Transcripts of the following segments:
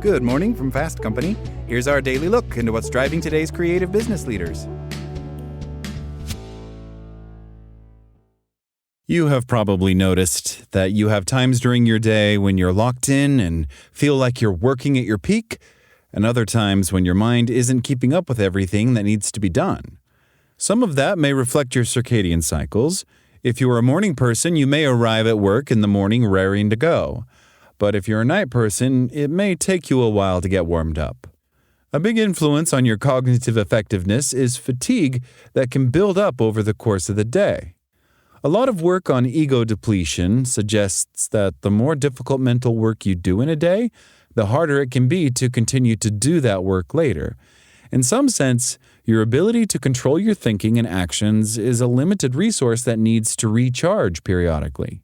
Good morning from Fast Company. Here's our daily look into what's driving today's creative business leaders. You have probably noticed that you have times during your day when you're locked in and feel like you're working at your peak, and other times when your mind isn't keeping up with everything that needs to be done. Some of that may reflect your circadian cycles. If you're a morning person, you may arrive at work in the morning raring to go. But if you're a night person, it may take you a while to get warmed up. A big influence on your cognitive effectiveness is fatigue that can build up over the course of the day. A lot of work on ego depletion suggests that the more difficult mental work you do in a day, the harder it can be to continue to do that work later. In some sense, your ability to control your thinking and actions is a limited resource that needs to recharge periodically.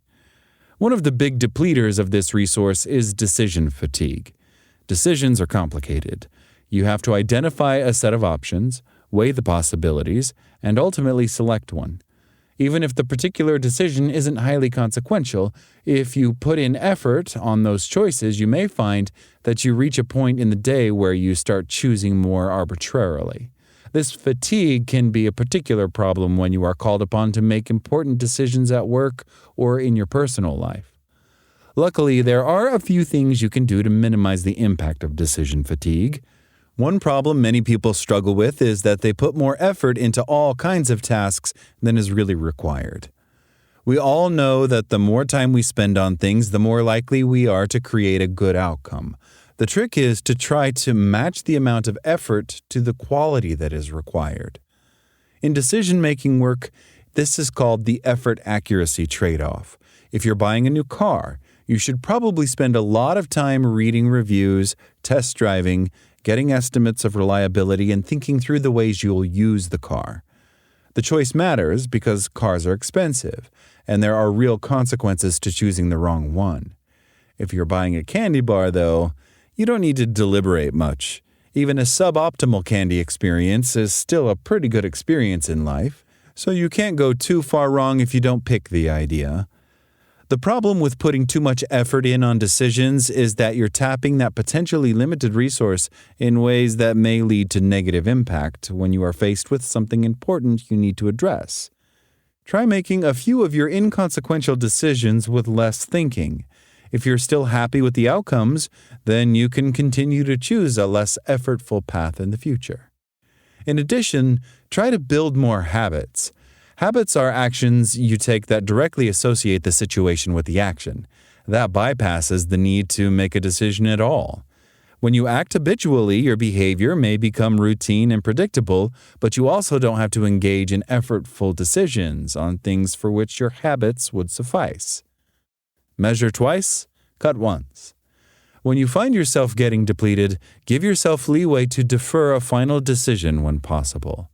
One of the big depleters of this resource is decision fatigue. Decisions are complicated. You have to identify a set of options, weigh the possibilities, and ultimately select one. Even if the particular decision isn't highly consequential, if you put in effort on those choices, you may find that you reach a point in the day where you start choosing more arbitrarily. This fatigue can be a particular problem when you are called upon to make important decisions at work or in your personal life. Luckily, there are a few things you can do to minimize the impact of decision fatigue. One problem many people struggle with is that they put more effort into all kinds of tasks than is really required. We all know that the more time we spend on things, the more likely we are to create a good outcome. The trick is to try to match the amount of effort to the quality that is required. In decision-making work, this is called the effort-accuracy trade-off. If you're buying a new car, you should probably spend a lot of time reading reviews, test driving, getting estimates of reliability, and thinking through the ways you'll use the car. The choice matters because cars are expensive, and there are real consequences to choosing the wrong one. If you're buying a candy bar, though, you don't need to deliberate much. Even a suboptimal candy experience is still a pretty good experience in life, so you can't go too far wrong if you don't pick the idea. The problem with putting too much effort in on decisions is that you're tapping that potentially limited resource in ways that may lead to negative impact when you are faced with something important you need to address. Try making a few of your inconsequential decisions with less thinking. If you're still happy with the outcomes, then you can continue to choose a less effortful path in the future. In addition, try to build more habits. Habits are actions you take that directly associate the situation with the action. That bypasses the need to make a decision at all. When you act habitually, your behavior may become routine and predictable, but you also don't have to engage in effortful decisions on things for which your habits would suffice. Measure twice, cut once. When you find yourself getting depleted, give yourself leeway to defer a final decision when possible.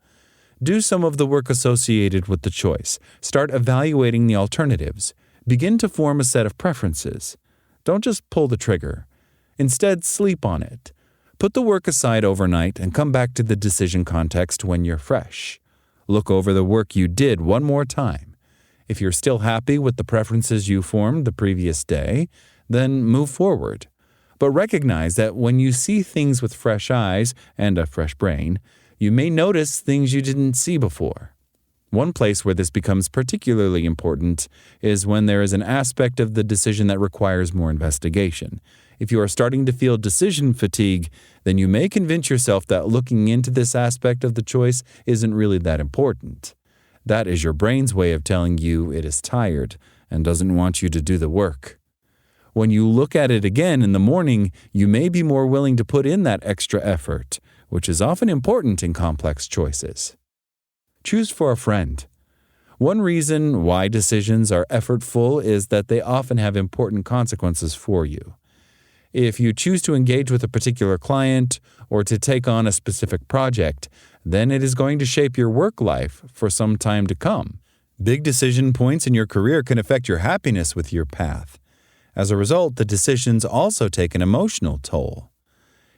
Do some of the work associated with the choice. Start evaluating the alternatives. Begin to form a set of preferences. Don't just pull the trigger. Instead, sleep on it. Put the work aside overnight and come back to the decision context when you're fresh. Look over the work you did one more time. If you're still happy with the preferences you formed the previous day, then move forward. But recognize that when you see things with fresh eyes and a fresh brain, you may notice things you didn't see before. One place where this becomes particularly important is when there is an aspect of the decision that requires more investigation. If you are starting to feel decision fatigue, then you may convince yourself that looking into this aspect of the choice isn't really that important. That is your brain's way of telling you it is tired and doesn't want you to do the work. When you look at it again in the morning, you may be more willing to put in that extra effort, which is often important in complex choices. Choose for a friend. One reason why decisions are effortful is that they often have important consequences for you. If you choose to engage with a particular client or to take on a specific project, then it is going to shape your work life for some time to come. Big decision points in your career can affect your happiness with your path. As a result, the decisions also take an emotional toll.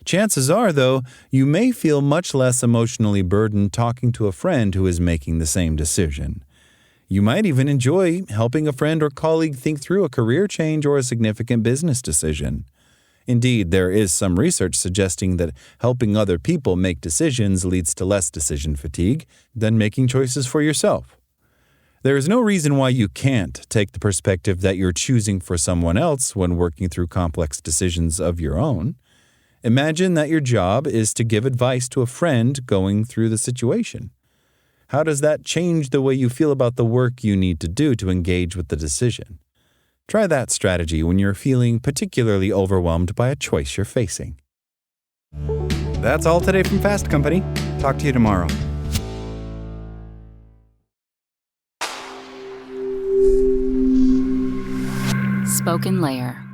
Chances are, though, you may feel much less emotionally burdened talking to a friend who is making the same decision. You might even enjoy helping a friend or colleague think through a career change or a significant business decision. Indeed, there is some research suggesting that helping other people make decisions leads to less decision fatigue than making choices for yourself. There is no reason why you can't take the perspective that you're choosing for someone else when working through complex decisions of your own. Imagine that your job is to give advice to a friend going through the situation. How does that change the way you feel about the work you need to do to engage with the decision? Try that strategy when you're feeling particularly overwhelmed by a choice you're facing. That's all today from Fast Company. Talk to you tomorrow. SpokenLayer.